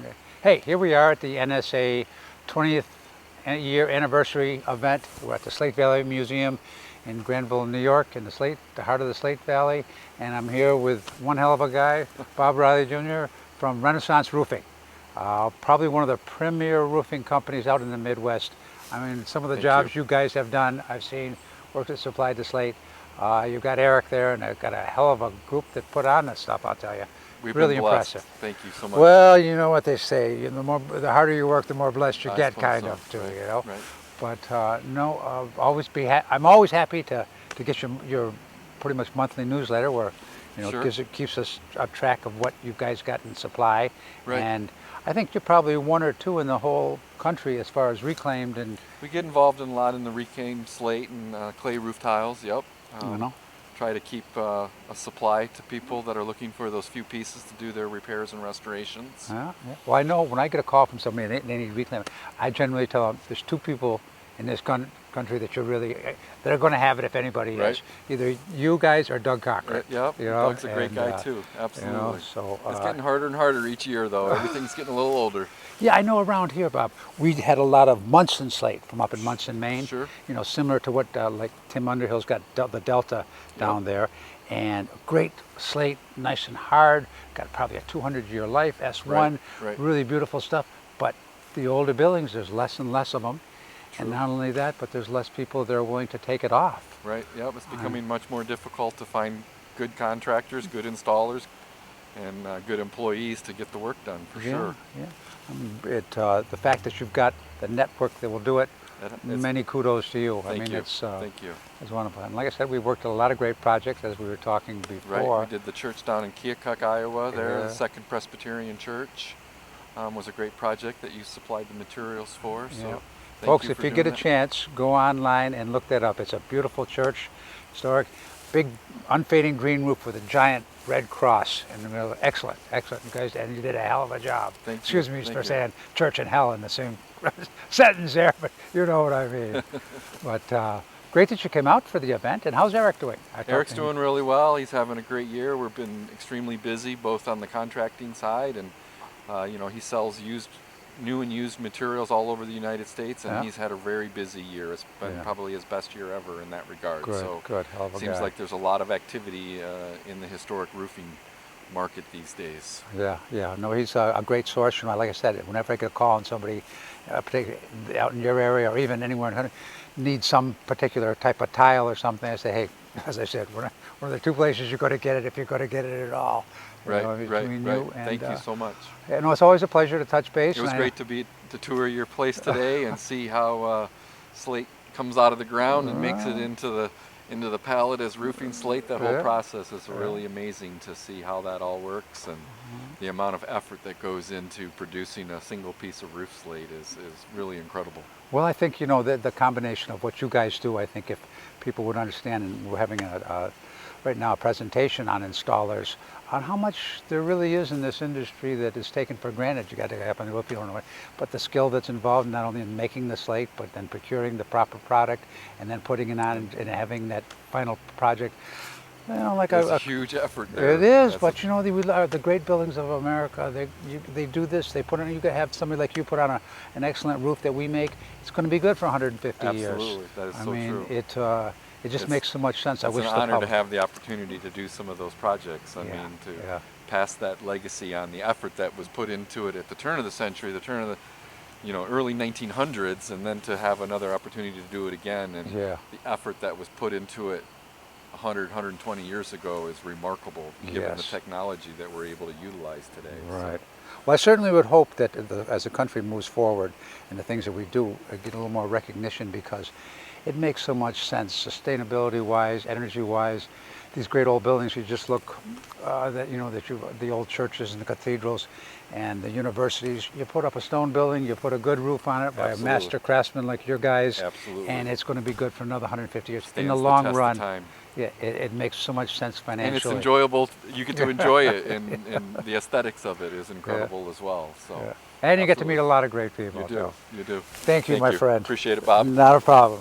Okay. Hey, here we are at the NSA 20th year anniversary event. We're at the Slate Valley Museum in Granville, New York, in the heart of the Slate Valley. And I'm here with one hell of a guy, Bob Riley Jr. from Renaissance Roofing. Probably one of the premier roofing companies out in the Midwest. I mean, some of the jobs you guys have done, I've seen, worked at Supplied to Slate. You've got Eric there, and they've got a hell of a group that put on this stuff, I'll tell you. We've really been blessed. impressive. Thank you so much. Well, you know what they say, the harder you work, the more blessed you get, kind of, too, right, you know. Right. But no, I'm always happy to get your pretty much monthly newsletter where, you know, Sure. keeps us up track of what you guys got in supply. Right. And I think you're probably one or two in the whole country as far as reclaimed and. We get involved in a lot in the reclaimed slate and clay roof tiles. Yep. You know. Try to keep a supply to people that are looking for those few pieces to do their repairs and restorations. Yeah. Well, I know when I get a call from somebody and they need reclaim, I generally tell them there's two people in this country that are going to have it if anybody is. Either you guys or Doug Cochran. Yep. You know? Doug's a great guy too. Absolutely. You know, so it's getting harder and harder each year, though. Everything's getting a little older. Yeah, I know around here, Bob, we had a lot of Munson slate from up in Munson, Maine. Sure. You know, similar to what like Tim Underhill's got the Delta down there. And great slate, nice and hard, got probably a 200-year life, S1, right. Really beautiful stuff. But the older buildings, there's less and less of them. True. And not only that, but there's less people that are willing to take it off. Right, yep, it's becoming much more difficult to find good contractors, good installers, and good employees to get the work done, for sure. Yeah. The fact that you've got the network that will do it, many kudos to you. Thank you. Thank you. It's wonderful. And like I said, we've worked on a lot of great projects, as we were talking before. Right, we did the church down in Keokuk, Iowa, there, the Second Presbyterian Church. Was a great project that you supplied the materials for. So folks, if you get a chance, go online and look that up. It's a beautiful church, historic, big unfading green roof with a giant red cross in the middle. Excellent, excellent, you guys, and you did a hell of a job. Excuse me for saying church and hell in the same sentence there, but you know what I mean. But great that you came out for the event. And how's Eric doing? Eric's doing really well. He's having a great year. We've been extremely busy, both on the contracting side and you know, he sells new and used materials all over the United States, and he's had a very busy year. It's been probably his best year ever in that regard. Good. Hell of a seems guy. like there's a lot of activity in the historic roofing market these days. Yeah. No, he's a great source. You know, like I said, whenever I get a call on somebody, particularly out in your area or even anywhere in Huntington, needs some particular type of tile or something, I say, hey, as I said, one of the two places you're going to get it if you're going to get it at all. Right. Thank you so much. You know, it's always a pleasure to touch base. It was great to tour your place today and see how slate comes out of the ground and makes it into the pallet as roofing slate. That whole process is really amazing to see how that all works, and the amount of effort that goes into producing a single piece of roof slate is really incredible. Well, I think, you know, the combination of what you guys do, I think if people would understand, and we're having right now a presentation on installers, on how much there really is in this industry that is taken for granted. You got to happen to you don't know it, but the skill that's involved not only in making the slate, but then procuring the proper product and then putting it on and having that final project. You know, like a huge effort there. It is, but you know, the great buildings of America, they do this. They put on. You could have somebody like you put on an excellent roof that we make. It's going to be good for 150 years. Absolutely, that is so true. It just makes so much sense. It's an honor to have the opportunity to do some of those projects. I mean, to pass that legacy on, the effort that was put into it at the turn of the century, the turn of the early 1900s, and then to have another opportunity to do it again, and the effort that was put into it 120 years ago is remarkable, given the technology that we're able to utilize today. Right. Well, I certainly would hope that as the country moves forward and the things that we do get a little more recognition, because it makes so much sense, sustainability-wise, energy-wise. These great old buildings, you just look the old churches and the cathedrals and the universities. You put up a stone building, you put a good roof on it by a master craftsman like your guys, and it's going to in for another 150 years. In the long run, it makes so much sense financially. And it's enjoyable. You get to enjoy it, and the aesthetics of it is incredible as well. So. And you get to meet a lot of great people. You do. Thank you, my friend. Appreciate it, Bob. Not a problem.